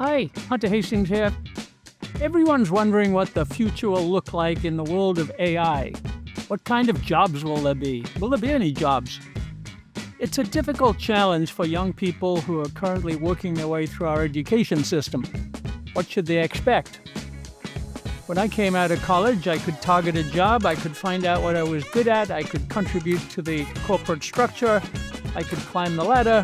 Hi, Hunter Hastings here. Everyone's wondering what the future will look like in the world of AI. What kind of jobs will there be? Will there be any jobs? It's a difficult challenge for young people who are currently working their way through our education system. What should they expect? When I came out of college, I could target a job, I could find out what I was good at, I could contribute to the corporate structure, I could climb the ladder,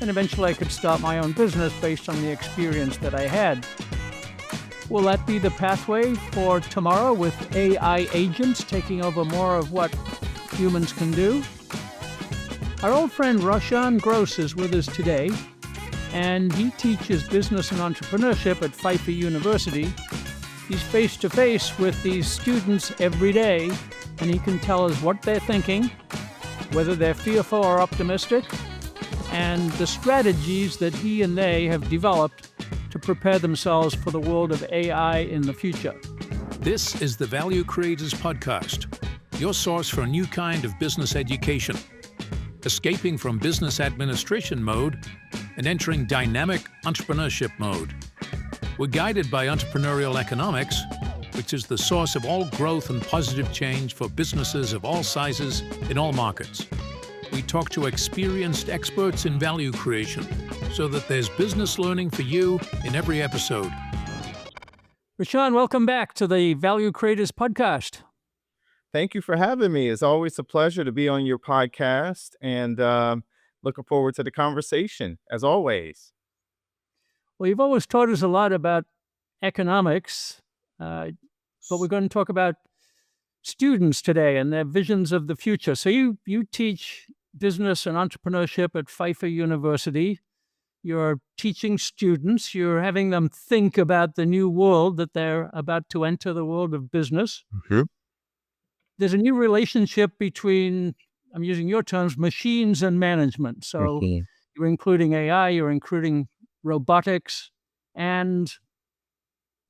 and eventually I could start my own business based on the experience that I had. Will that be the pathway for tomorrow with AI agents taking over more of what humans can do? Our old friend Raushan Gross is with us today, and he teaches business and entrepreneurship at Pfeiffer University. He's face-to-face with these students every day, and he can tell us what they're thinking, whether they're fearful or optimistic, and the strategies that he and they have developed to prepare themselves for the world of AI in the future. This is the Value Creators Podcast, your source for a new kind of business education, escaping from business administration mode and entering dynamic entrepreneurship mode. We're guided by entrepreneurial economics, which is the source of all growth and positive change for businesses of all sizes in all markets. We talk to experienced experts in value creation so that there's business learning for you in every episode. Raushan, welcome back to the Value Creators Podcast. Thank you for having me. It's always a pleasure to be on your podcast and looking forward to the conversation, as always. Well, you've always taught us a lot about economics, but we're going to talk about students today and their visions of the future. So you teach business and entrepreneurship at Pfeiffer University. You're teaching students. You're having them think about the new world that they're about to enter, the world of business. Mm-hmm. There's a new relationship between, I'm using your terms, machines and management. So you're including AI, you're including robotics, and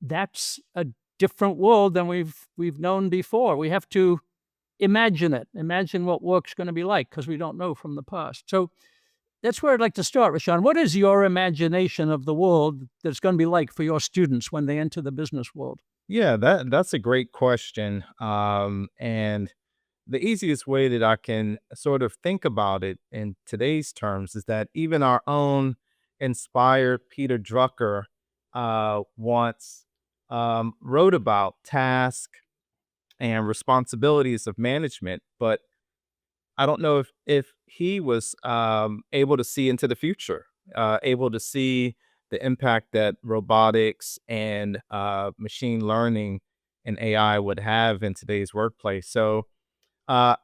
that's a different world than we've known before. We have to imagine it, imagine what work's going to be like, because we don't know from the past. So that's where I'd like to start, Raushan. What is your imagination of the world that's going to be like for your students when they enter the business world? Yeah, that's a great question. And the easiest way that I can sort of think about it in today's terms is that even our own inspired Peter Drucker once wrote about task and responsibilities of management, but I don't know if he was able to see into the future, able to see the impact that robotics and machine learning and AI would have in today's workplace. So uh,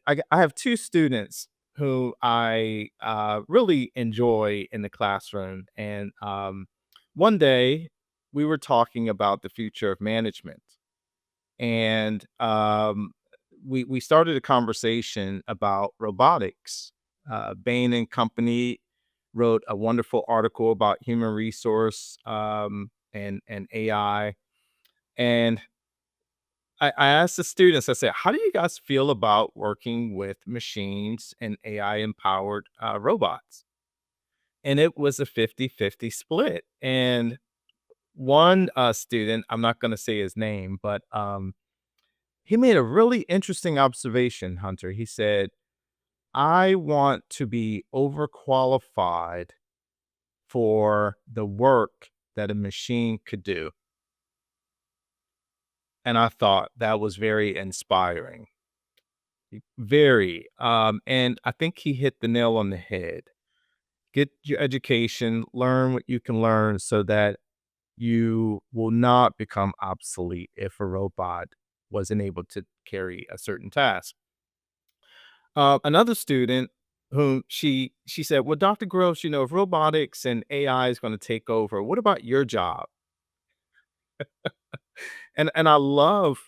I have two students who I really enjoy in the classroom, and one day we were talking about the future of management, and we started a conversation about robotics. Bain and Company wrote a wonderful article about human resource and AI. And I asked the students, I said, how do you guys feel about working with machines and AI empowered robots? And it was a 50-50 split. And one student, I'm not going to say his name, but he made a really interesting observation, Hunter. He said, I want to be overqualified for the work that a machine could do. And I thought that was very inspiring. Very. And I think he hit the nail on the head. Get your education, learn what you can learn so that you will not become obsolete if a robot wasn't able to carry a certain task. Another student whom she said, well, Dr. Gross, if robotics and AI is going to take over, what about your job? And I love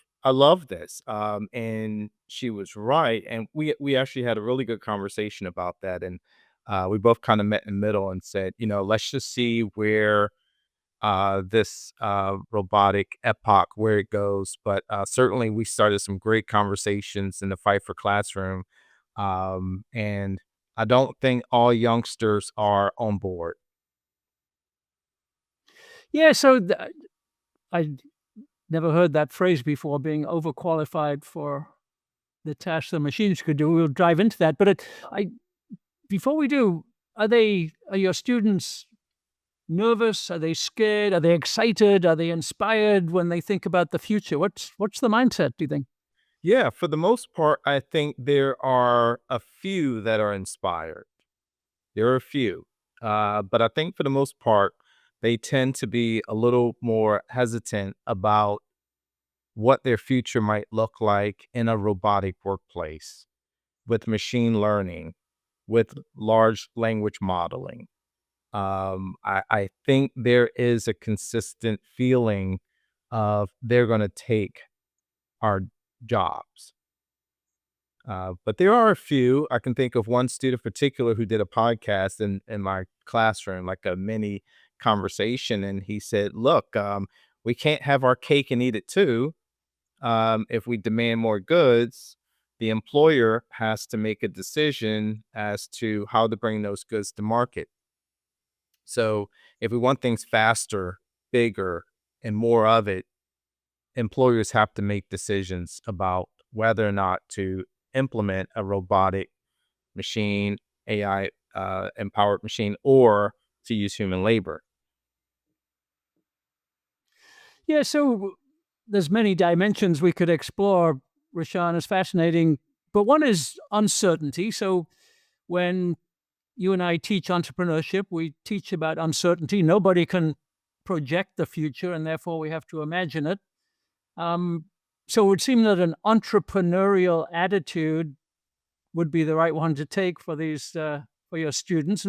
this. And she was right. And we actually had a really good conversation about that. And we both kind of met in the middle and said, let's just see where this robotic epoch, where it goes. But certainly we started some great conversations in the Pfeiffer classroom. And I don't think all youngsters are on board. Yeah, so I never heard that phrase before, being overqualified for the tasks the machines could do. We'll dive into that, but I before we do, are your students nervous? Are they scared? Are they excited? Are they inspired when they think about the future? What's the mindset, do you think? Yeah, for the most part, I think there are a few that are inspired. There are a few, but I think for the most part, they tend to be a little more hesitant about what their future might look like in a robotic workplace with machine learning, with large language modeling. I think there is a consistent feeling of they're going to take our jobs. But there are a few. I can think of one student in particular who did a podcast in my classroom, like a mini conversation. And he said, look, we can't have our cake and eat it too. If we demand more goods, the employer has to make a decision as to how to bring those goods to market. So if we want things faster, bigger, and more of it, employers have to make decisions about whether or not to implement a robotic machine, AI empowered machine, or to use human labor. Yeah, so there's many dimensions we could explore, Rashawn. Is fascinating. But one is uncertainty. So when you and I teach entrepreneurship, we teach about uncertainty. Nobody can project the future, and therefore we have to imagine it. Um, so it would seem that an entrepreneurial attitude would be the right one to take for these for your students.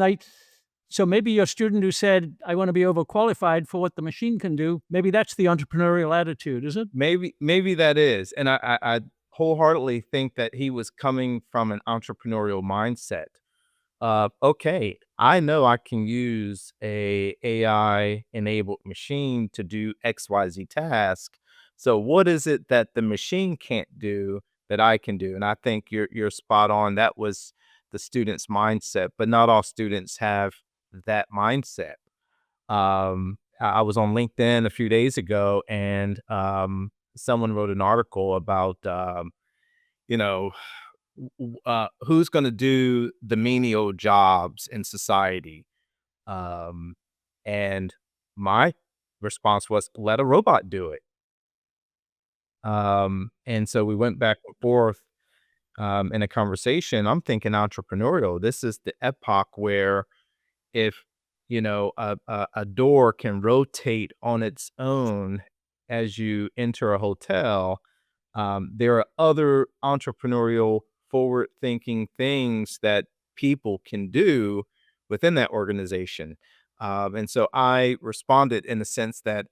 So maybe your student who said, "I want to be overqualified for what the machine can do," maybe that's the entrepreneurial attitude, is it? Maybe that is, and I wholeheartedly think that he was coming from an entrepreneurial mindset. Okay, I know I can use a AI enabled machine to do XYZ task. So what is it that the machine can't do that I can do? And I think you're spot on. That was the student's mindset, but not all students have that mindset. I was on LinkedIn a few days ago, and someone wrote an article about you know who's going to do the menial jobs in society. Um, and my response was, let a robot do it. And so we went back and forth in a conversation. I'm thinking entrepreneurial. This is the epoch where if a door can rotate on its own as you enter a hotel, there are other entrepreneurial forward thinking things that people can do within that organization. And so I responded in the sense that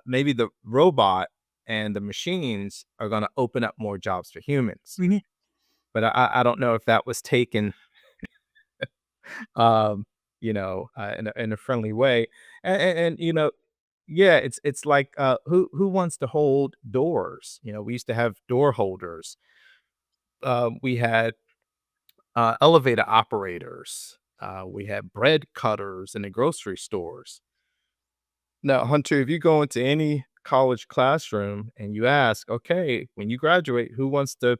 maybe the robot and the machines are going to open up more jobs for humans. Mhm. But I don't know if that was taken um, in a friendly way. And yeah, it's like who wants to hold doors? We used to have door holders. We had elevator operators. We had bread cutters in the grocery stores. Now, Hunter, if you go into any college classroom and you ask, okay, when you graduate, who wants to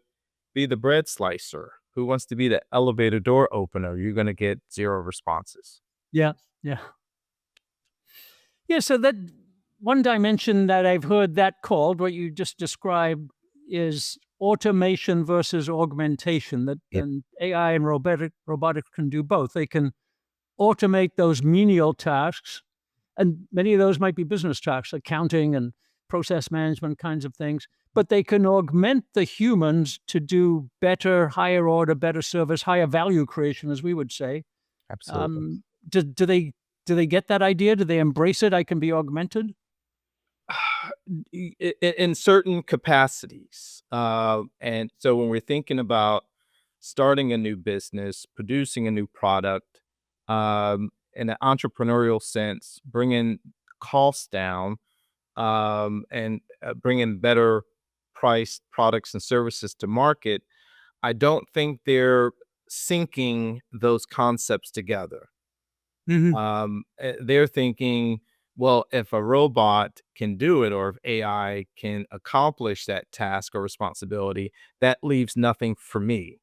be the bread slicer? Who wants to be the elevator door opener? You're going to get zero responses. Yeah, yeah. Yeah, so that one dimension that I've heard that called, what you just described, is automation versus augmentation. That Yeah, and AI and robotics can do both. They can automate those menial tasks, and many of those might be business tasks, accounting and process management kinds of things. But they can augment the humans to do better, higher order, better service, higher value creation, as we would say. absolutely. Um, do they get that idea? Do they embrace it? I can be augmented. In certain capacities. And so when we're thinking about starting a new business, producing a new product, in an entrepreneurial sense, bringing costs down, and bringing better priced products and services to market, I don't think they're syncing those concepts together. Hmm. They're thinking well, if a robot can do it or if AI can accomplish that task or responsibility, that leaves nothing for me.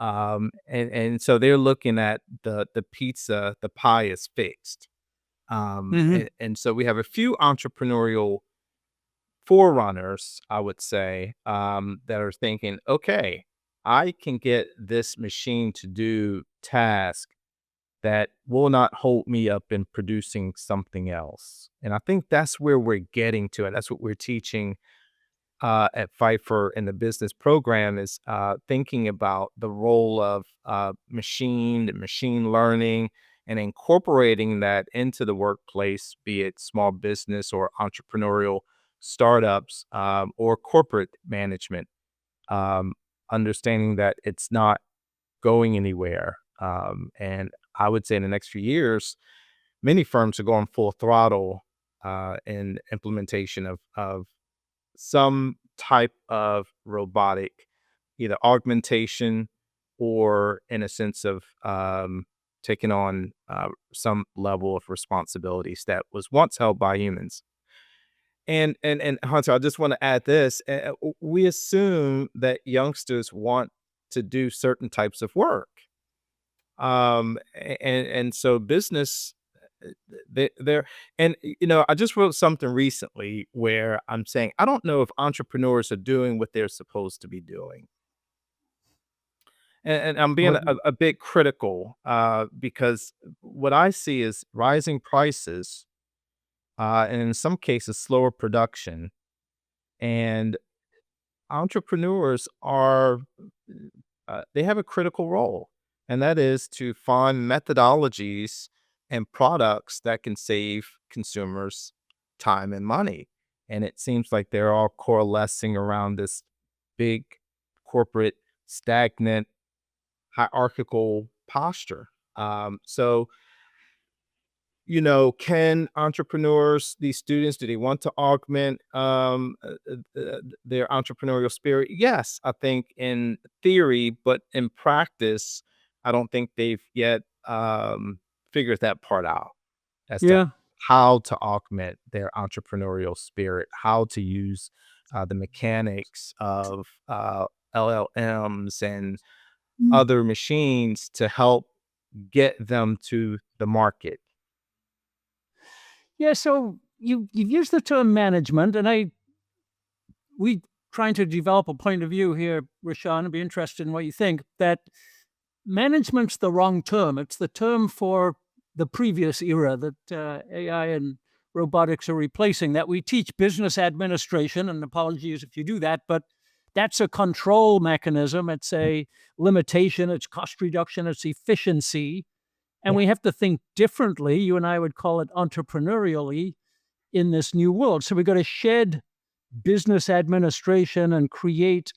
And so they're looking at the pizza, the pie is fixed. Hmm. And so we have a few entrepreneurial forerunners, I would say, that are thinking, okay, I can get this machine to do tasks that will not hold me up in producing something else. And I think that's where we're getting to, and that's what we're teaching at Pfeiffer in the business program is thinking about the role of machine learning and incorporating that into the workplace, be it small business or entrepreneurial startups or corporate management, um, understanding that it's not going anywhere. And I would say in the next few years, many firms are going full throttle in implementation of some type of robotic, either augmentation or in a sense of taking on some level of responsibilities that was once held by humans. And Hunter, I just want to add this: we assume that youngsters want to do certain types of work, and so business they're and I just wrote something recently where I'm saying I don't know if entrepreneurs are doing what they're supposed to be doing, and I'm being What? a bit critical because what I see is rising prices and in some cases slower production, and entrepreneurs are they have a critical role, and that is to find methodologies and products that can save consumers time and money. And it seems like they're all coalescing around this big corporate, stagnant, hierarchical posture. So can entrepreneurs, these students, do they want to augment their entrepreneurial spirit? Yes, I think in theory, but in practice, I don't think they've yet figured that part out as to Yeah. how to augment their entrepreneurial spirit, how to use the mechanics of LLMs and other machines to help get them to the market. Yeah, so you've used the term management, and we trying to develop a point of view here, Rashawn. I'd be interested in what you think. That management's the wrong term. It's the term for the previous era that AI and robotics are replacing. That we teach business administration, and apologies if you do that, but that's a control mechanism. It's a limitation. It's cost reduction. It's efficiency, and Yeah. we have to think differently. You and I would call it entrepreneurially in this new world. So we've got to shed business administration and create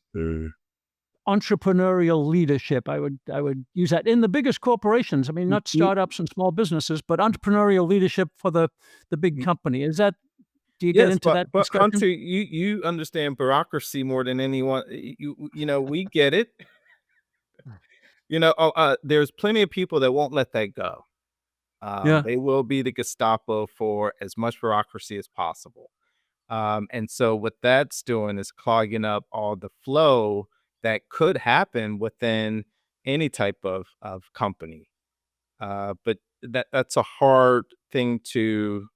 entrepreneurial leadership. I would use that in the biggest corporations. I mean, Y- not y- startups and small businesses, but entrepreneurial leadership for the big y- company. Is that do you get Yes, into but that discussion? Hunter, you understand bureaucracy more than anyone. We get it. There's plenty of people that won't let that go. Yeah. They will be the Gestapo for as much bureaucracy as possible. And so what that's doing is clogging up all the flow that could happen within any type of company. But that's a hard thing to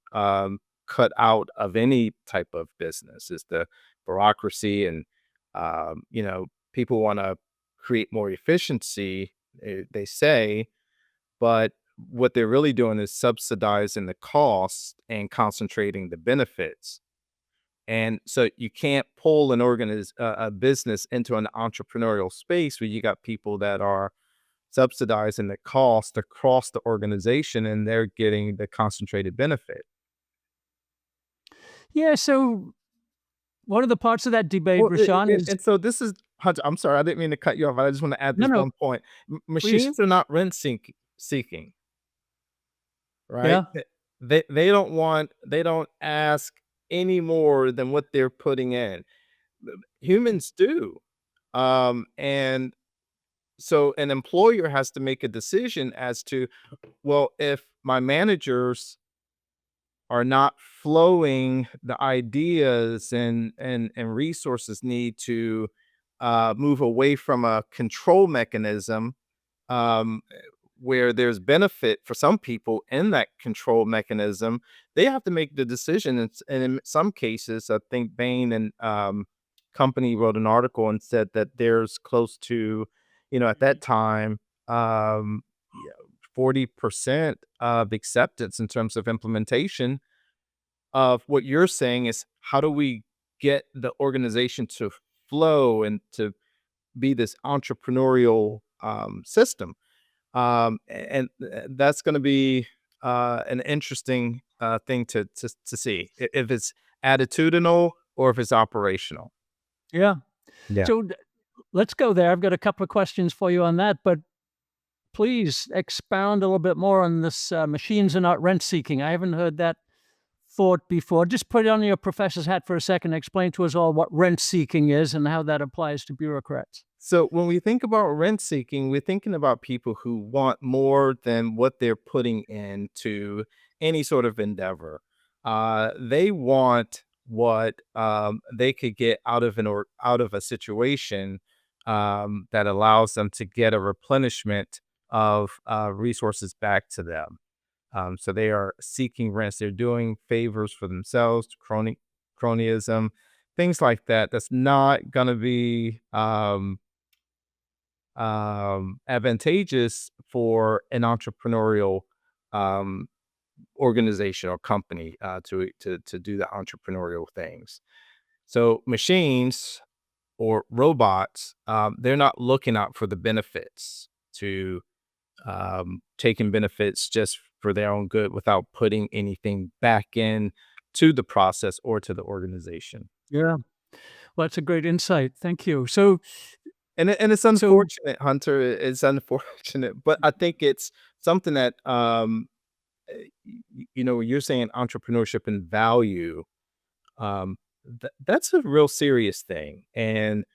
cut out of any type of business is the bureaucracy and people want to create more efficiency, they say, but what they're really doing is subsidizing the costs and concentrating the benefits. And so you can't pull a business into an entrepreneurial space where you got people that are subsidizing the cost across the organization and they're getting the concentrated benefit. Yeah. So one of the parts of that debate, Well, Rashawn, is and so this is Hunter, I'm sorry, I didn't mean to cut you off. I just want to add no, this no, one point. please. Machines are not seeking, right? Yeah. They don't ask any more than what they're putting in. Humans do. And so an employer has to make a decision as to, well, if my managers are not flowing, the ideas and resources need to move away from a control mechanism, um, where there's benefit for some people in that control mechanism. They have to make the decision. And in some cases, I think Bain and company wrote an article and said that there's close to, at that time, um, yeah, 40% of acceptance in terms of implementation of what you're saying is how do we get the organization to flow and to be this entrepreneurial system, that's going to be an interesting thing to see if it's attitudinal or if it's operational. Yeah. Yeah. So let's go there. I've got a couple of questions for you on that, but please expound a little bit more on this machines are not rent seeking. I haven't heard that thought before. Just put on your professor's hat for a second. Explain to us all what rent seeking is and how that applies to bureaucrats. So when we think about rent seeking, we're thinking about people who want more than what they're putting into any sort of endeavor. They want what they could get out of out of a situation that allows them to get a replenishment of resources back to them. So they are seeking rents. They're doing favors for themselves, cronyism, things like that. That's not going to be advantageous for an entrepreneurial um, organization or company to do the entrepreneurial things. So machines or robots, they're not looking out for the benefits to taking benefits just for their own good without putting anything back in to the process or to the organization. Yeah. Well, that's a great insight. Thank you. And it's So unfortunate, Hunter. It's unfortunate, but I think it's something that you're saying entrepreneurship and value. That's a real serious thing, and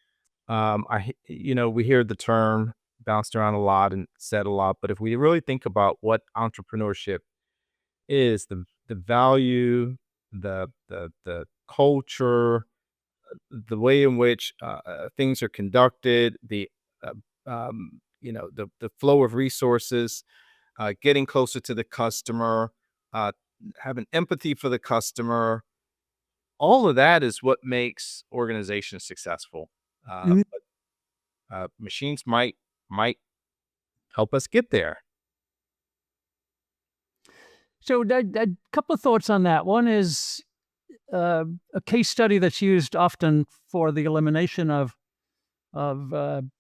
we hear the term bounced around a lot and said a lot, but if we really think about what entrepreneurship is, the value, the culture, the way in which things are conducted, uh, the flow of resources, getting closer to the customer, uh, having empathy for the customer. All of that is what makes organizations successful. mhm. Machines might help us get there. So a couple of thoughts on that. One is a case study that's used often for the elimination of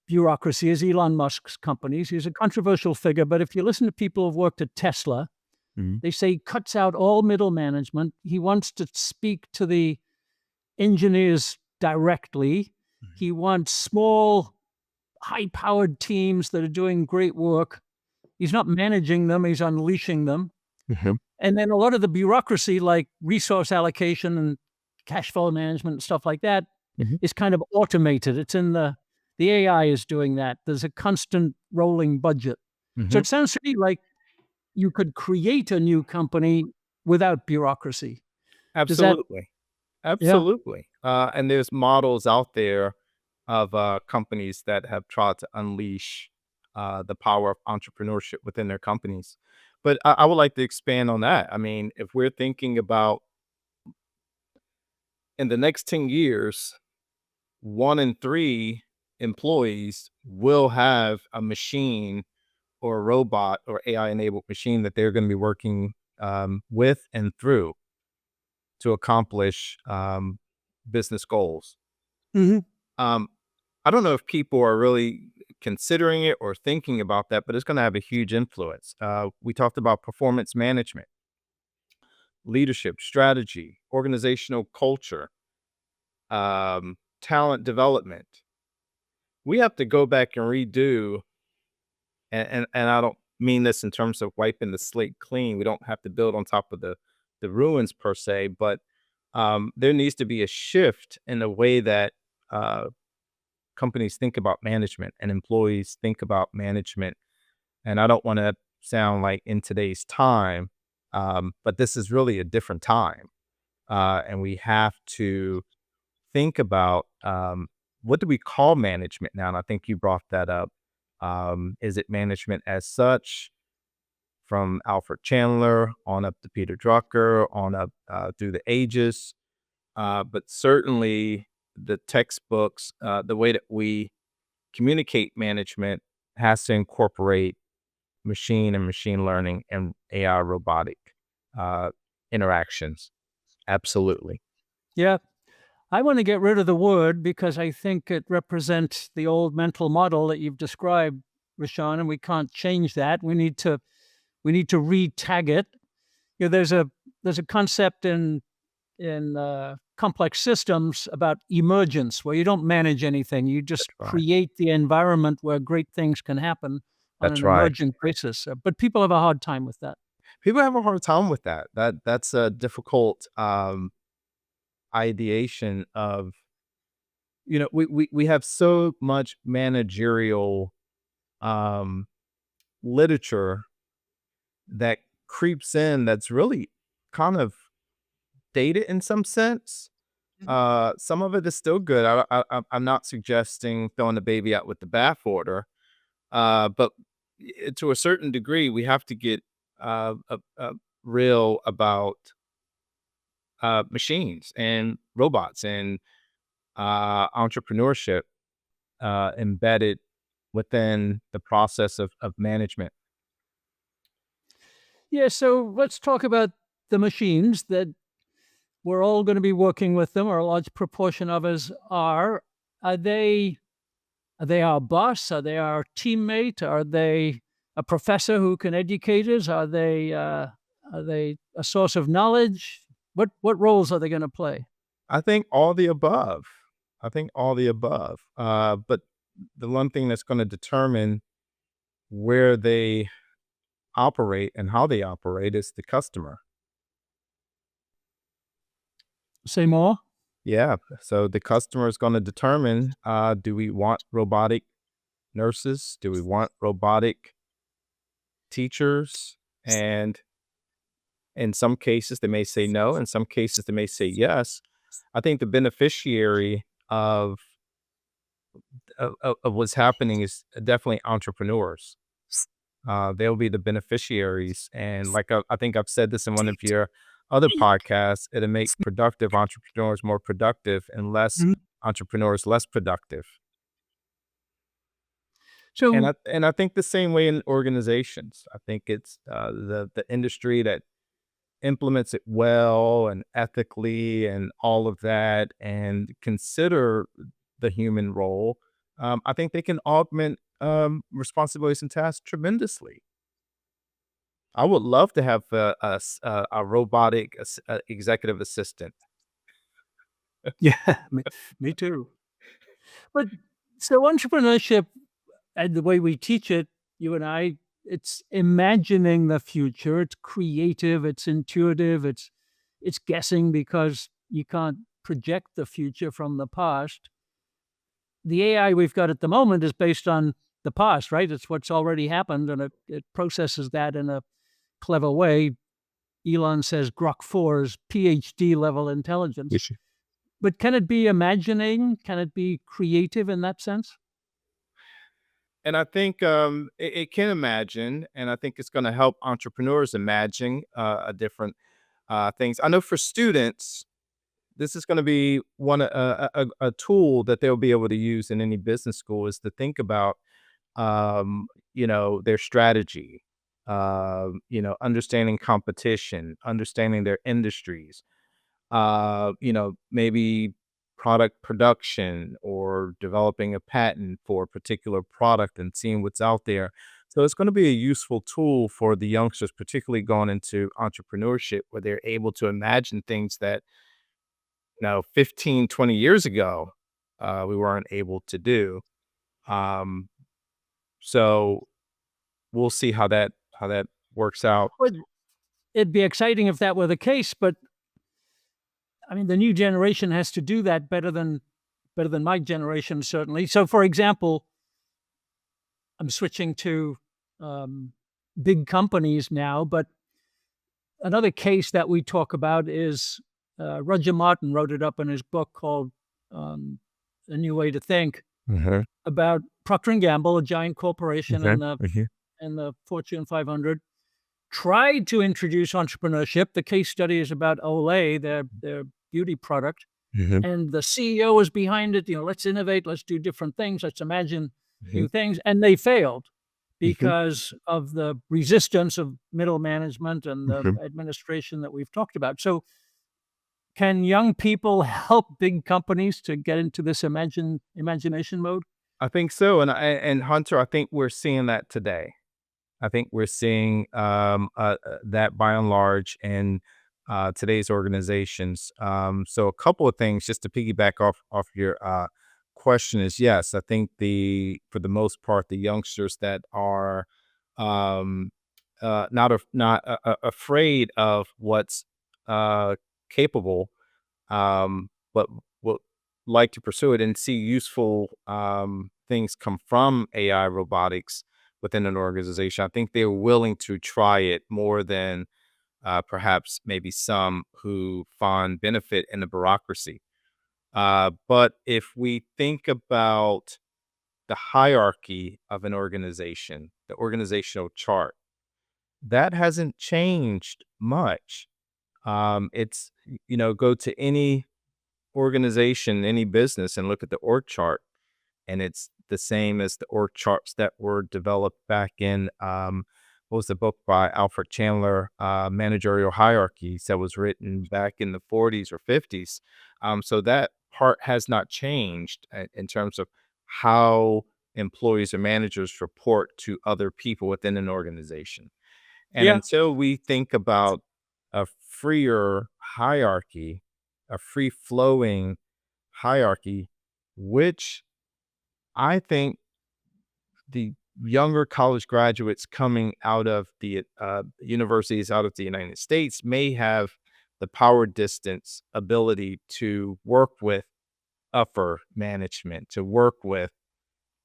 bureaucracy is Elon Musk's companies. He's a controversial figure, but if you listen to people who've worked at Tesla, Mhm. they say he cuts out all middle management. He wants to speak to the engineers directly. He wants small, high-powered teams that are doing great work. He's not managing them; he's unleashing them. Mhm. And then a lot of the bureaucracy, like resource allocation and cash flow management and stuff like that, Mhm. is kind of automated. It's in the AI is doing that. There's a constant rolling budget. So Mhm. it sounds to me like you could create a new company without bureaucracy. Does that Absolutely. yeah. Absolutely. And there's models out there of companies that have tried to unleash the power of entrepreneurship within their companies. But I would like to expand on that. I mean, if we're thinking about in the next 10 years, 1 in 3 employees will have a machine or a robot or AI enabled machine that they're going to be working with and through to accomplish business goals. Mhm. Um, I don't know if people are really considering it or thinking about that, but it's going to have a huge influence. We talked about performance management, leadership, strategy, organizational culture, talent development. We have to go back and redo, and I don't mean this in terms of wiping the slate clean. We don't have to build on top of the ruins per se, but there needs to be a shift in the way that uh, companies think about management and employees think about management. And I don't want to sound like in today's time, But this is really a different time. And we have to think about what do we call management now? And I think you brought that up. Is it management as such? From Alfred Chandler on up to Peter Drucker, on up through the ages. But certainly the textbooks, the way that we communicate management has to incorporate machine and machine learning and AI robotic uh, interactions. Absolutely. Yeah. I want to get rid of the word because I think it represents the old mental model that you've described, Raushan, and we can't change that. We need to re-tag it. There's a concept in complex systems about emergence, where you don't manage anything; you just Right. create the environment where great things can happen on That's an right. emergent basis. But people have a hard time with that. People have a hard time with that. That's a difficult ideation of, we have so much managerial um literature that creeps in that's really kind of dated in some sense. Some of it is still good. I'm not suggesting throwing the baby out with the bathwater, but to a certain degree, we have to get real about machines and robots and entrepreneurship embedded within the process of management. Yeah, so let's talk about the machines that we're all going to be working with them, or a large proportion of us are. Are they our boss? Are they our teammate? Are they a professor who can educate us? Are they a source of knowledge? What roles are they going to play? I think all the above. I think all the above. But the one thing that's going to determine where they operate and how they operate is the customer. Say more. Yeah. So the customer is going to determine, do we want robotic nurses? Do we want robotic teachers? And in some cases, they may say no. In some cases, they may say yes. I think the beneficiary of what's happening is definitely entrepreneurs. They'll be the beneficiaries. And like I think I've said this in one of your other podcasts, it'll make productive entrepreneurs more productive and less Mhm. entrepreneurs less productive. So And I think the same way in organizations. I think it's the industry that implements it well and ethically and all of that and consider the human role. I think they can augment responsibilities and tasks tremendously. I would love to have a robotic executive assistant. yeah, me too. But so entrepreneurship and the way we teach it, you and I, it's imagining the future. It's creative. It's intuitive. It's guessing because you can't project the future from the past. The AI we've got at the moment is based on the past, right? It's what's already happened, and it processes that in a clever way. Elon says Grok 4 is PhD level intelligence. Which But can it be imagining? Can it be creative in that sense? And I think it can imagine, and I think it's going to help entrepreneurs imagine a different things. I know for students, this is going to be a tool that they'll be able to use in any business school is to think about, their strategy, understanding competition, understanding their industries, maybe product production or developing a patent for a particular product and seeing what's out there. So it's going to be a useful tool for the youngsters, particularly going into entrepreneurship, where they're able to imagine things that, 15, 20 years ago, we weren't able to do. Um, so we'll see how that works out. Well, it'd be exciting if that were the case, but I mean, the new generation has to do that better than my generation, certainly. So, for example, I'm switching to big companies now, but Another case that we talk about is Roger Martin wrote it up in his book called A New Way to Think, about Procter & Gamble, a giant corporation in the Fortune 500, tried to introduce entrepreneurship. The case study is about Olay, their beauty product. And the CEO was behind it. Let's innovate. Let's do different things. Let's imagine new things. And they failed because of the resistance of middle management and the administration that we've talked about. So can young people help big companies to get into this imagination mode? I think so. And Hunter, I think we're seeing that today. I think we're seeing that by and large in today's organizations. So a couple of things just to piggyback off your question is, yes, I think for the most part, the youngsters that are not afraid of what's capable, but will like to pursue it and see useful things come from AI robotics within an organization. I think they're willing to try it more than perhaps maybe some who find benefit in the bureaucracy. But if we think about the hierarchy of an organization, the organizational chart, that hasn't changed much. It's, go to any organization, any business, and look at the org chart, and it's the same as the org charts that were developed back in what was the book by Alfred Chandler, Managerial Hierarchies, that was written back in the 40s or 50s. So that part has not changed in terms of how employees or managers report to other people within an organization. And until we think about a freer hierarchy, a free-flowing hierarchy, which I think the younger college graduates coming out of the universities out of the United States may have the power distance ability to work with upper management, to work with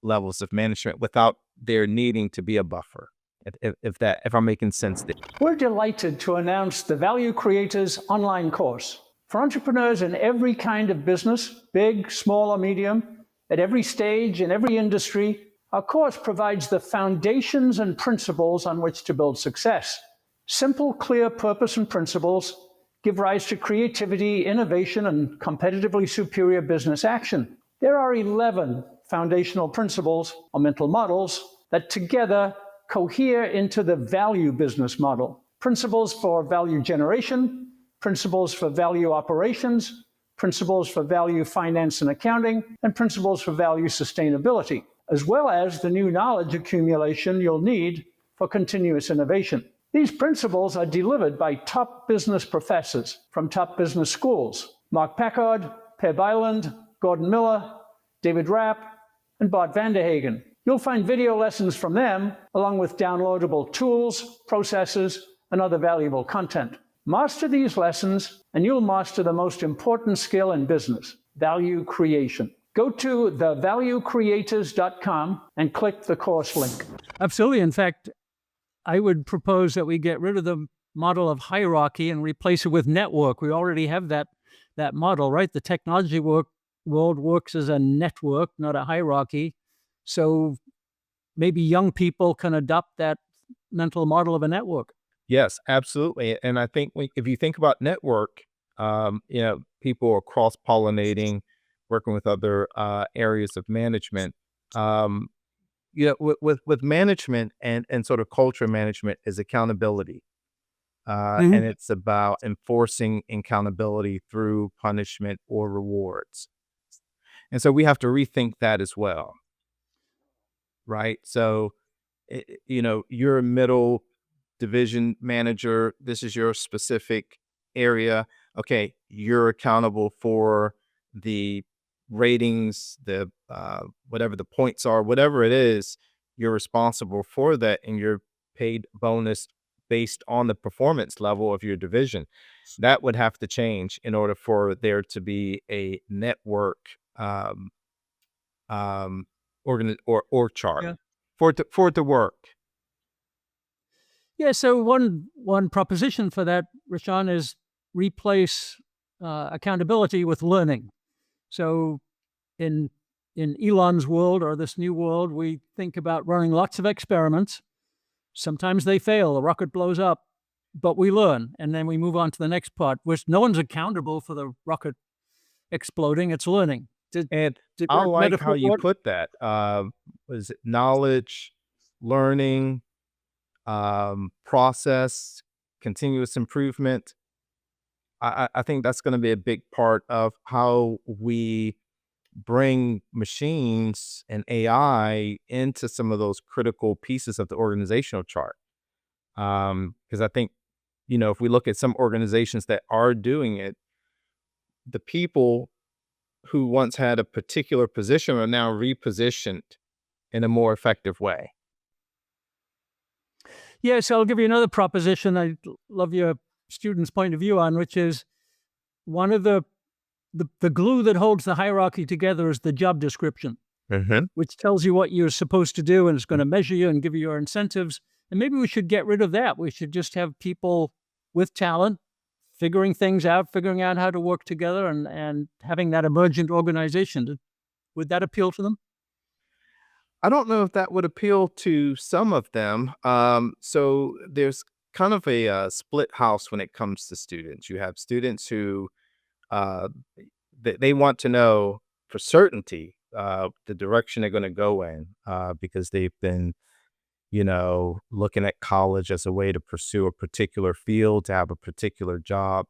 levels of management without there needing to be a buffer. If I'm making sense there. We're delighted to announce the Value Creators online course. For entrepreneurs in every kind of business, big, small, or medium, at every stage, in every industry, our course provides the foundations and principles on which to build success. Simple, clear purpose and principles give rise to creativity, innovation, and competitively superior business action. There are 11 foundational principles or mental models that together cohere into the value business model. Principles for value generation, principles for value operations, principles for value finance and accounting, and principles for value sustainability, as well as the new knowledge accumulation you'll need for continuous innovation. These principles are delivered by top business professors from top business schools: Mark Packard, Per Byland, Gordon Miller, David Rapp, and Bart Vanderhagen. You'll find video lessons from them, along with downloadable tools, processes, and other valuable content. Master these lessons, and you'll master the most important skill in business: value creation. Go to thevaluecreators.com and click the course link. Absolutely. In fact, I would propose that we get rid of the model of hierarchy and replace it with network. We already have that model, right? The technology world works as a network, not a hierarchy. So maybe young people can adopt that mental model of a network. Yes, absolutely. And I think if you think about network, people are cross-pollinating, working with other areas of management. With management and sort of culture management is accountability. And it's about enforcing accountability through punishment or rewards. And so we have to rethink that as well, right? So, you're a middle division manager. This is your specific area. Okay, you're accountable for the ratings, the whatever the points are, whatever it is, you're responsible for that, and you're paid bonus based on the performance level of your division. That would have to change in order for there to be a network org chart for it to work. Yeah, so one proposition for that, Rashan, is replace accountability with learning. So in Elon's world or this new world, we think about running lots of experiments. Sometimes they fail, the rocket blows up, but we learn, and then we move on to the next part, which no one's accountable for the rocket exploding. It's learning. And Did I that like how metaphor you work? put that. Was it knowledge, learning, process, continuous improvement? I think that's going to be a big part of how we bring machines and AI into some of those critical pieces of the organizational chart. Because I think, if we look at some organizations that are doing it, the people who once had a particular position are now repositioned in a more effective way. Yeah, so I'll give you another proposition I love your students' point of view on, which is one of the glue that holds the hierarchy together is the job description, Mhm. which tells you what you're supposed to do and it's going to measure you and give you your incentives. And maybe we should get rid of that. We should just have people with talent figuring things out, figuring out how to work together and having that emergent organization. Would that appeal to them? I don't know if that would appeal to some of them. So there's kind of a split house when it comes to students. You have students who uh, they want to know for certainty the direction they're going to go in because they've been, looking at college as a way to pursue a particular field, to have a particular job.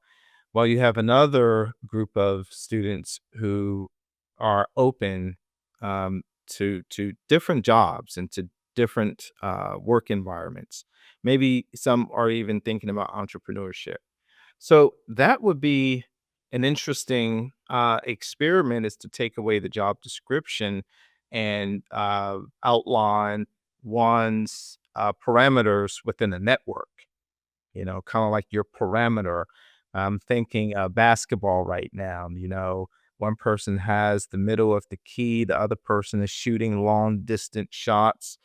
While you have another group of students who are open to different jobs and to different work environments. Maybe some are even thinking about entrepreneurship. So that would be an interesting experiment, is to take away the job description and outline one's parameters within a network, kind of like your parameter. I'm thinking basketball right now. One person has the middle of the key, the other person is shooting long distance shots,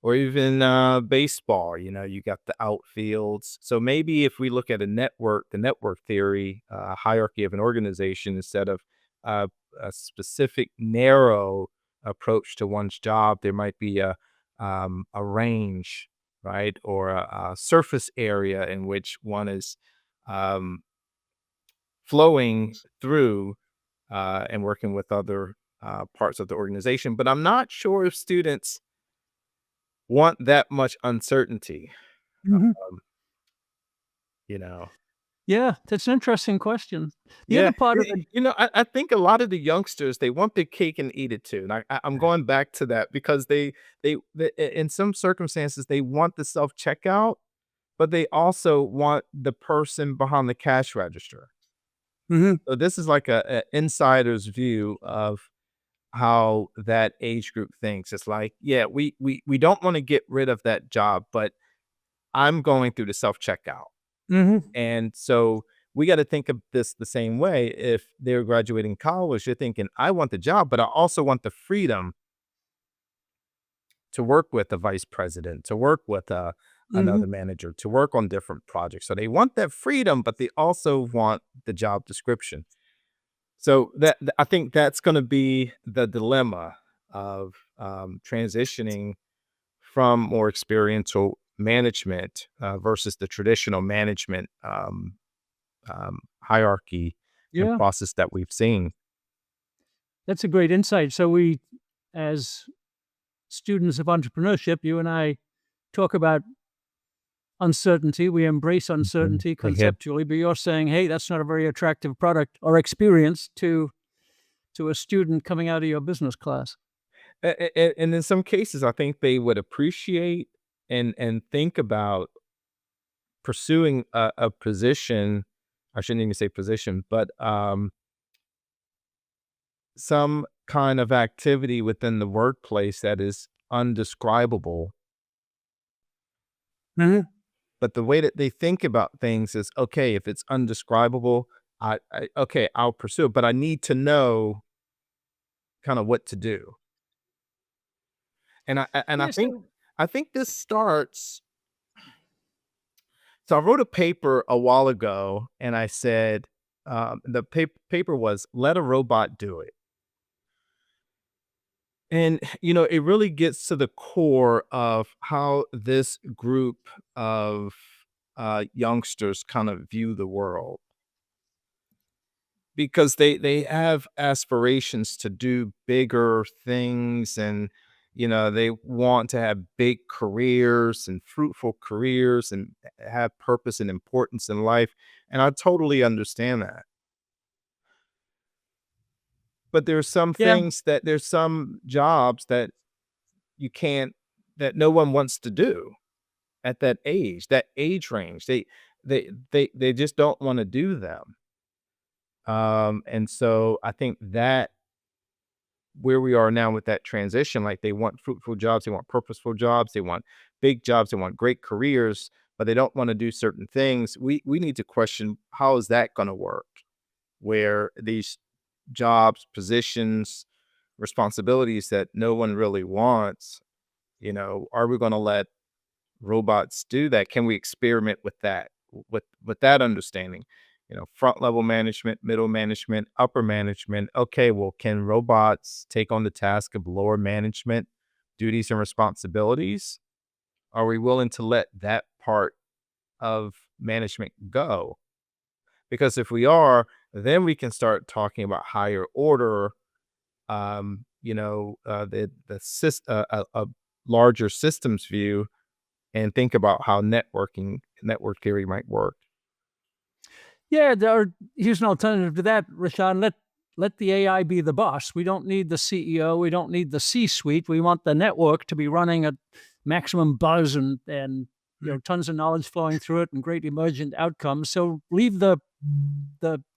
or even baseball. You got the outfields. So maybe if we look at the network theory, hierarchy of an organization, instead of uh, a specific narrow approach to one's job, there might be a range, right, or a surface area in which one is um, flowing through and working with other parts of the organization. But I'm not sure if students want that much uncertainty. Mhm. Um, you know, Yeah, that's an interesting question. The yeah, other part of it, I think a lot of the youngsters, they want their cake and eat it too, and I'm going back to that because in some circumstances they want the self checkout, but they also want the person behind the cash register. Mhm. So this is like a insider's view of how that age group thinks. It's like, yeah, we don't want to get rid of that job, but I'm going through the self checkout. Mhm. And so we got to think of this the same way. If they're graduating college, they're thinking, I want the job, but I also want the freedom to work with a vice president, to work with Mhm. another manager, to work on different projects. So they want that freedom, but they also want the job description. So I think that's going to be the dilemma of transitioning from more experiential management versus the traditional management hierarchy and Yeah, process that we've seen. that's a great insight. So we, as students of entrepreneurship, you and I talk about uncertainty. We embrace Mhm. uncertainty Okay. conceptually, but you're saying, hey, that's not a very attractive product or experience to a student coming out of your business class. And in some cases, I think they would appreciate and think about pursuing a position. I shouldn't even say position, but some kind of activity within the workplace that is undescribable. Mhm. But the way that they think about things is, okay, if it's undescribable, okay, I'll pursue it, but I need to know kind of what to do. And I Yeah, think so this starts So I wrote a paper a while ago, and I said, the paper was "Let a Robot Do It." And, it really gets to the core of how this group of youngsters kind of view the world, because they have aspirations to do bigger things, and they want to have big careers and fruitful careers and have purpose and importance in life, and I totally understand that. But Yeah. there's some jobs that you can't that no one wants to do at that age range. They just don't want to do them. And so I think that where we are now with that transition, like, they want fruitful jobs, they want purposeful jobs, they want big jobs, they want great careers, but they don't want to do certain things. We need to question, how is that going to work? Where these jobs, positions, responsibilities that no one really wants, are we going to let robots do that? Can we experiment with that? With that understanding, front level management, middle management, upper management. Okay, well, can robots take on the task of lower management duties and responsibilities? Are we willing to let that part of management go? Because if we are, then we can start talking about higher order, a larger systems view, and think about how network theory might work. Yeah, here's an alternative to that, Rashawn. Let the AI be the boss. We don't need the CEO. We don't need the C-suite. We want the network to be running at maximum buzz and tons of knowledge flowing through it and great emergent outcomes. So leave the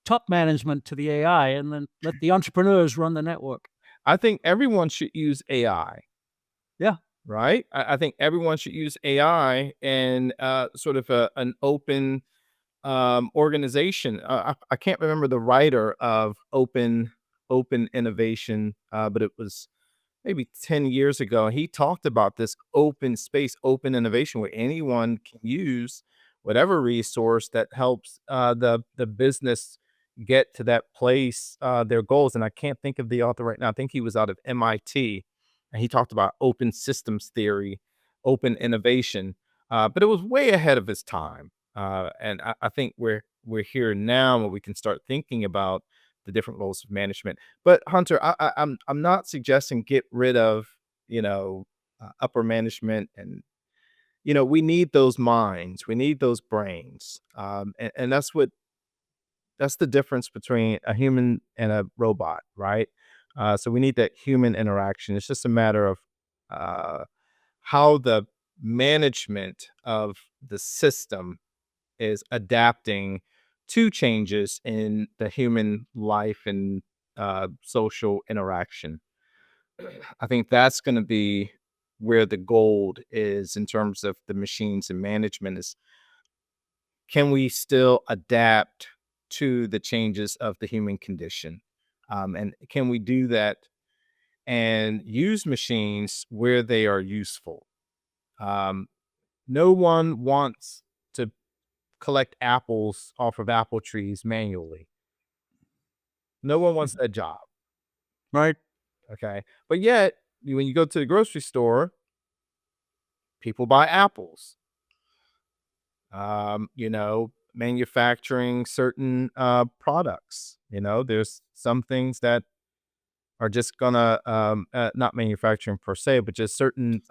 top management to the AI, and then let the entrepreneurs run the network. I think everyone should use AI, Yeah. right? I think everyone should use AI and sort of an open organization. I can't remember the writer of open innovation, but it was maybe 10 years ago. He talked about this open space, open innovation, where anyone can use whatever resource that helps the business get to that place, their goals. And I can't think of the author right now. I think he was out of MIT, and he talked about open systems theory, open innovation, but it was way ahead of his time. And I think we're here now where we can start thinking about the different roles of management. But Hunter, I'm not suggesting get rid of upper management, and we need those minds, we need those brains, and that's the difference between a human and a robot, right? So we need that human interaction. It's just a matter of uh, how the management of the system is adapting to changes in the human life and social interaction. I think that's going to be where the gold is in terms of the machines and management is, can we still adapt to the changes of the human condition? And can we do that and use machines where they are useful? Um, no one wants to collect apples off of apple trees manually. No one wants that job, Right. okay? But yet, when you go to the grocery store, people buy apples. Manufacturing certain products. There's some things that are just gonna not manufacturing per se, but just certain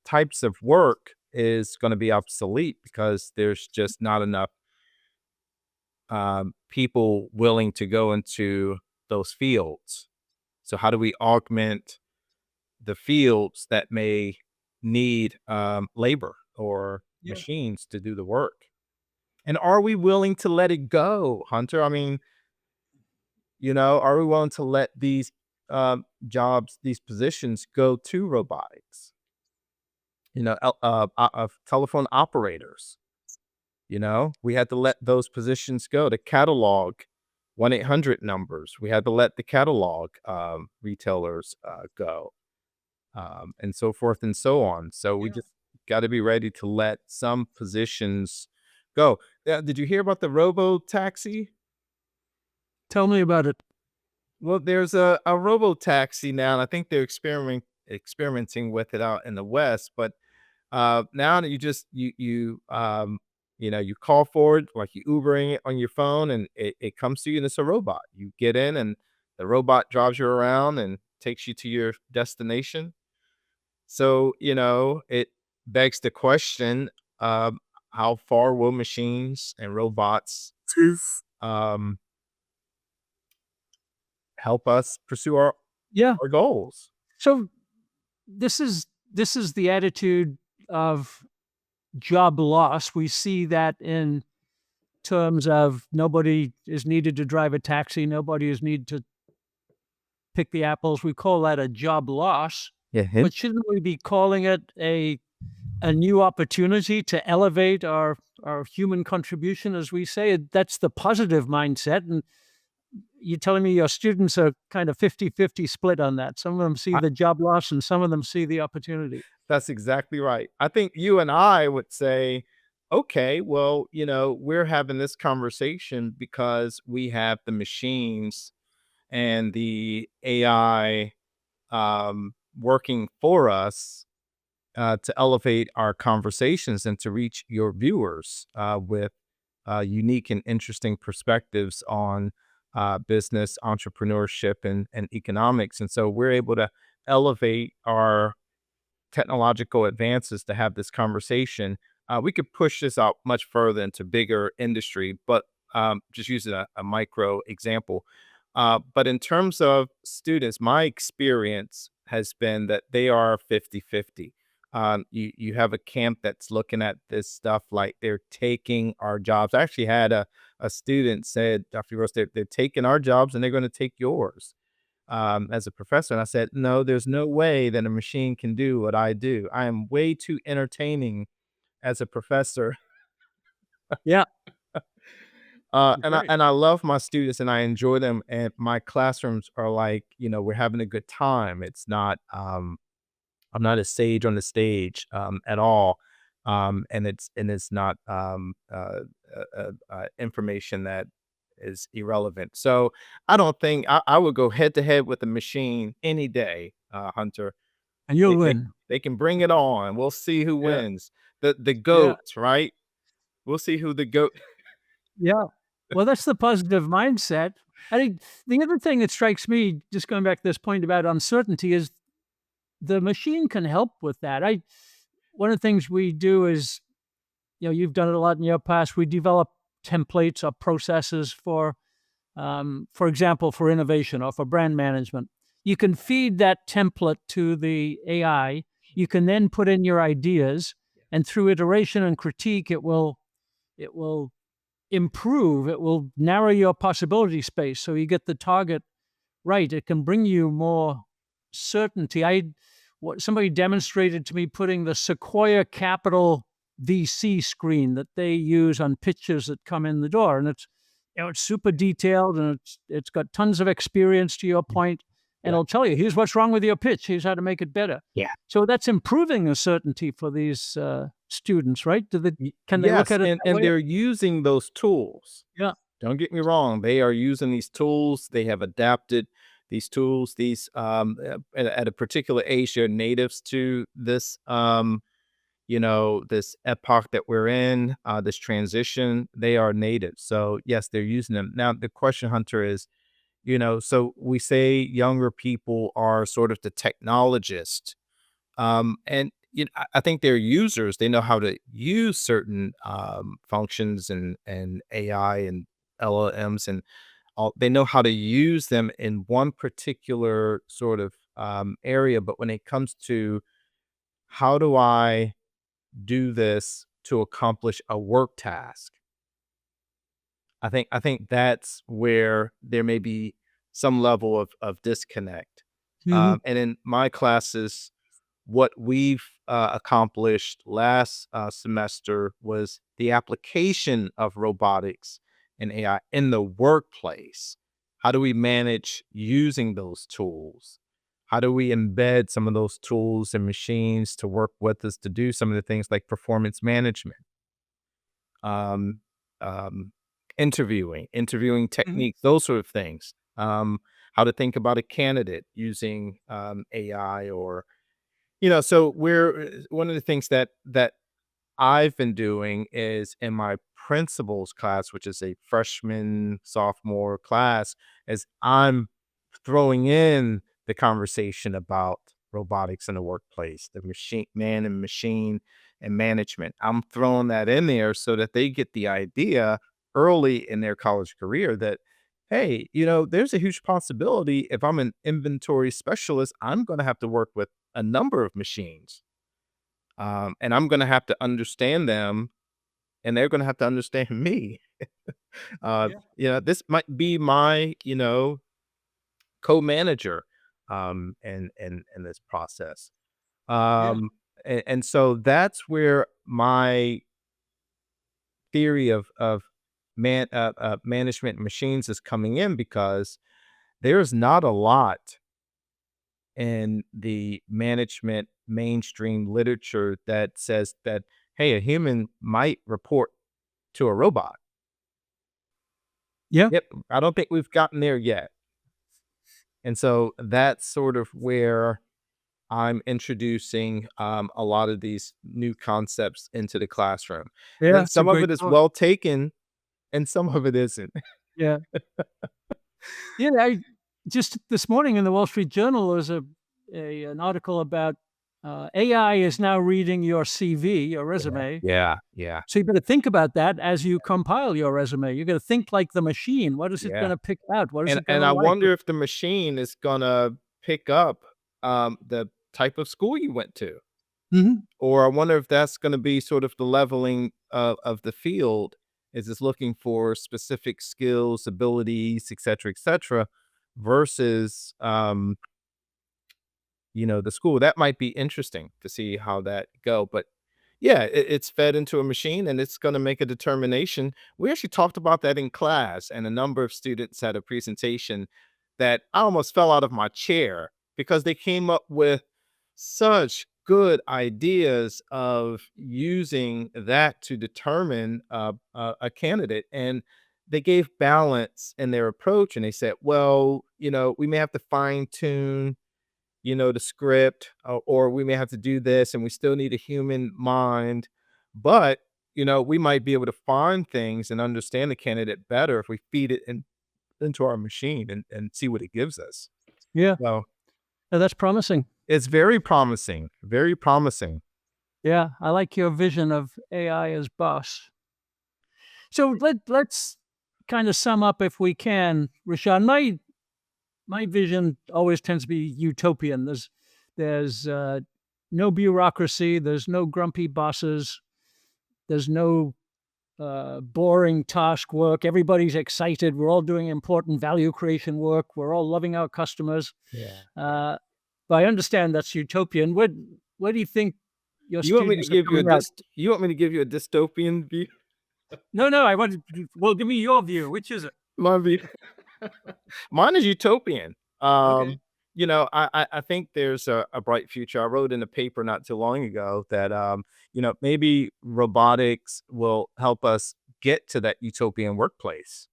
types of work is going to be obsolete because there's just not enough people willing to go into those fields. So how do we augment the fields that may need labor or Yeah. machines to do the work? And are we willing to let it go, Hunter? I mean, are we willing to let these jobs, these positions go to robotics? Of telephone operators. We had to let those positions go. To catalog 1-800 numbers, we had to let the catalog retailers go, and so forth and so on. So we Yeah. just got to be ready to let some positions go. Did you hear about the robo taxi? Tell me about it. Well, there's a robo taxi now, and I think they're experimenting with it out in the West. But now that you call for it like you Ubering it on your phone, and it comes to you, and it's a robot. You get in, and the robot drives you around and takes you to your destination. So it begs the question: how far will machines and robots um, help us pursue Yeah. our goals? So this is the attitude of job loss. We see that in terms of nobody is needed to drive a taxi, nobody is needed to pick the apples. We call that a job loss, Yeah, but shouldn't we be calling it a new opportunity to elevate our human contribution, as we say? That's the positive mindset. And you're telling me your students are kind of 50-50 split on that. Some of them see the job loss and some of them see the opportunity. that's exactly right. I think you and I would say, okay, well, we're having this conversation because we have the machines and the AI working for us to elevate our conversations and to reach your viewers with unique and interesting perspectives on business, entrepreneurship, and economics. And so we're able to elevate our technological advances to have this conversation. We could push this out much further into bigger industry, but just using a micro example. But in terms of students, my experience has been that they are 50-50. You have a camp that's looking at this stuff like they're taking our jobs. I actually had a student said, Dr. Gross, they're taking our jobs and they're going to take yours as a professor. And I said, no, there's no way that a machine can do what I do. I am way too entertaining as a professor. Yeah. And I love my students and I enjoy them. And my classrooms are like, we're having a good time. It's not, I'm not a sage on the stage at all. And it's not information that is irrelevant. So I don't think I would go head to head with a machine any day, Hunter. And you'll They, they, win. they can bring it on. We'll see who Yeah. wins. The Yeah. goat, right? We'll see who the goat. Yeah. Well, that's the positive mindset. I think the other thing that strikes me, just going back to this point about uncertainty, is the machine can help with that. One of the things we do is, you've done it a lot in your past. We develop templates or processes for example, for innovation or for brand management. You can feed that template to the AI. You can then put in your ideas, and through iteration and critique, it will improve. It will narrow your possibility space so you get the target right. It can bring you more certainty. What somebody demonstrated to me putting the Sequoia Capital VC screen that they use on pitches that come in the door, and it's super detailed and it's got tons of experience. To your point, and Yeah. it'll tell you, here's what's wrong with your pitch. Here's how to make it better. Yeah. So that's improving the certainty for these students, right? Can they look Yes, at it that and way? they're using those tools. Yeah. Don't get me wrong. They are using these tools. They have adapted these tools. These at a particular age, they're natives to this this epoch that we're in, this transition. They are native. So yes, they're using them. Now the question, Hunter, is, so we say younger people are sort of the technologist. And I think they're users. They know how to use certain functions and AI and LLMs and all. They know how to use them in one particular sort of area. But when it comes to how do I do this to accomplish a work task, I think that's where there may be some level of disconnect. Mhm. And in my classes, what we've accomplished last semester was the application of robotics and AI in the workplace. How do we manage using those tools? How do we embed some of those tools and machines to work with us to do some of the things like performance management, um, um, interviewing Mhm. techniques, those sort of things. How to think about a candidate using AI, or so we're one of the things that I've been doing is in my principles class, which is a freshman, sophomore class, is I'm throwing in the conversation about robotics in the workplace, the machine, man and machine and management. I'm throwing that in there so that they get the idea early in their college career that, hey, there's a huge possibility if I'm an inventory specialist, I'm going to have to work with a number of machines, and I'm gonna have to understand them, and they're gonna have to understand me. Yeah. This might be my, co-manager, in this process. Yeah. And so that's where my theory of management machines is coming in, because there's not a lot in the management mainstream literature that says that, hey, a human might report to a robot. Yeah. Yep, I don't think we've gotten there yet. And so that's sort of where I'm introducing a lot of these new concepts into the classroom. And Yeah. then It's a some of great it is thought. well taken and some of it isn't. Yeah. Yeah. I just this morning in the Wall Street Journal, there was an article about AI is now reading your CV, your Yeah. resume. Yeah. Yeah. So you better think about that as you compile your resume. You got to think like the machine. What is it going Yeah. to pick out? What is And it going and to I like? wonder if the machine is gonna pick up the type of school you went to. Mhm. Or I wonder if that's gonna be sort of the leveling of the field, is it's looking for specific skills, abilities, et cetera, versus, the school. That might be interesting to see how that go, but yeah, it's fed into a machine and it's gonna make a determination. We actually talked about that in class, and a number of students had a presentation that I almost fell out of my chair because they came up with such good ideas of using that to determine a candidate. And they gave balance in their approach, and they said, well, we may have to fine tune the script, or we may have to do this and we still need a human mind. But, we might be able to find things and understand the candidate better if we feed it into our machine and see what it gives us. Yeah. So That's promising. it's very promising, very promising. Yeah. I like your vision of AI as boss. So let's kind of sum up if we can, Rashawn. My vision always tends to be utopian. There's no bureaucracy. There's no grumpy bosses. There's no boring task work. Everybody's excited. We're all doing important value creation work. We're all loving our customers. Yeah. Uh, but I understand that's utopian. Where do you think your You want me to students are give you a coming out? you want me to give you a dystopian view? No, no. I want. Well, give me your view. Which is it? My view. Mine is utopian. Okay. I think there's a bright future. I wrote in a paper not too long ago that maybe robotics will help us get to that utopian workplace.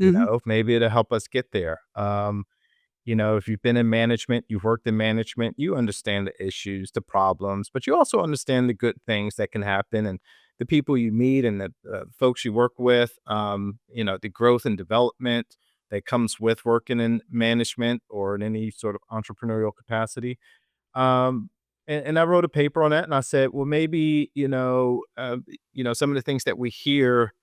Hmm. Maybe it'll help us get there. If you've been in management, you've worked in management, you understand the issues, the problems, but you also understand the good things that can happen, and the people you meet and the folks you work with, the growth and development that comes with working in management or in any sort of entrepreneurial capacity. Um, and I wrote a paper on that, and I said, well, maybe, some of the things that we hear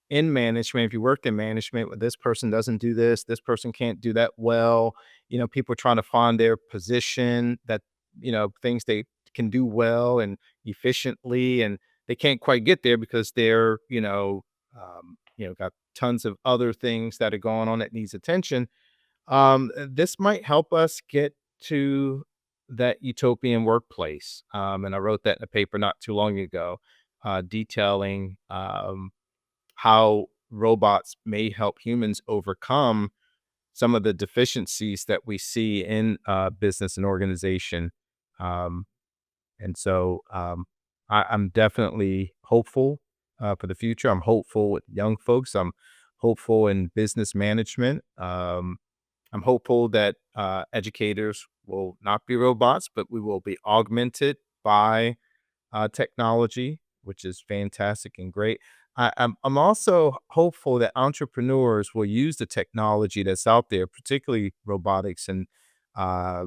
in management, if you worked in management, well, this person doesn't do this person can't do that well. People trying to find their position, that, things they can do well and efficiently, and they can't quite get there because they're, got tons of other things that are going on that needs attention. This might help us get to that utopian workplace. And I wrote that in a paper not too long ago, detailing, how robots may help humans overcome some of the deficiencies that we see in business and organization. Um, and so I'm definitely hopeful for the future. I'm hopeful with young folks. I'm hopeful in business management. I'm hopeful that educators will not be robots, but we will be augmented by technology, which is fantastic and great. I'm also hopeful that entrepreneurs will use the technology that's out there, particularly robotics and uh,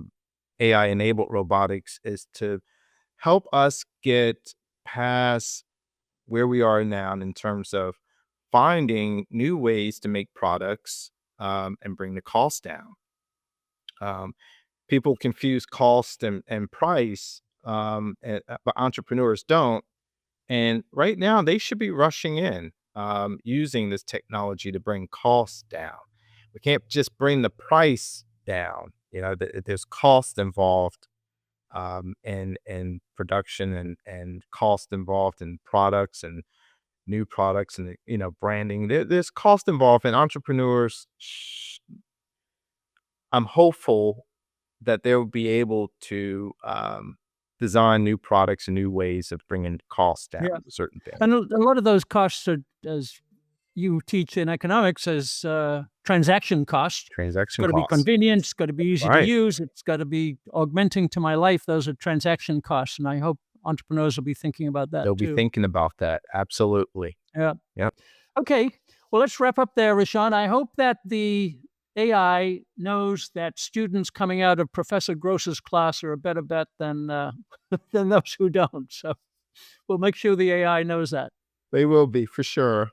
AI enabled robotics, is to help us get past where we are now in terms of finding new ways to make products and bring the cost down. Um, People confuse cost and price, but entrepreneurs don't. And right now, they should be rushing in using this technology to bring costs down. We can't just bring the price down. There's cost involved in production and cost involved in products and new products and branding. There's cost involved in entrepreneurs. I'm hopeful that they'll be able to design new products and new ways of bringing costs down Yeah. to certain things. And a lot of those costs are, as you teach in economics, as transaction costs. It's Transaction got to be costs. convenient. It's got to be easy to Right. use. It's got to be augmenting to my life. Those are transaction costs. And I hope entrepreneurs will be thinking about that They'll be too. thinking about that. Absolutely. Yeah. Yep. Okay. Well, let's wrap up there, Raushan. I hope that the AI knows that students coming out of Professor Gross's class are a better bet than than those who don't. So we'll make sure the AI knows that. They will be for sure.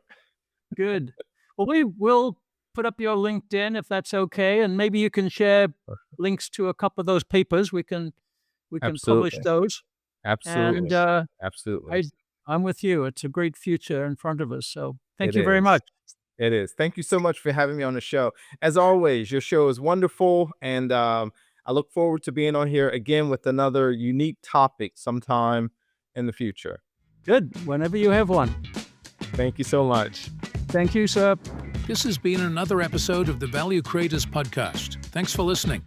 Good. Well, we will put up your LinkedIn if that's okay, and maybe you can share links to a couple of those papers. We can publish Absolutely. those. Absolutely. And Absolutely. I'm with you. It's a great future in front of us. So thank It you very is. much. It is. Thank you so much for having me on the show. As always, your show is wonderful, and I look forward to being on here again with another unique topic sometime in the future. Good. Whenever you have one. Thank you so much. Thank you, sir. This has been another episode of the Value Creators Podcast. Thanks for listening.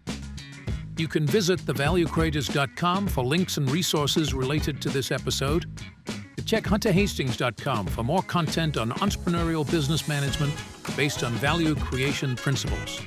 You can visit thevaluecreators.com for links and resources related to this episode. Check hunterhastings.com for more content on entrepreneurial business management based on value creation principles.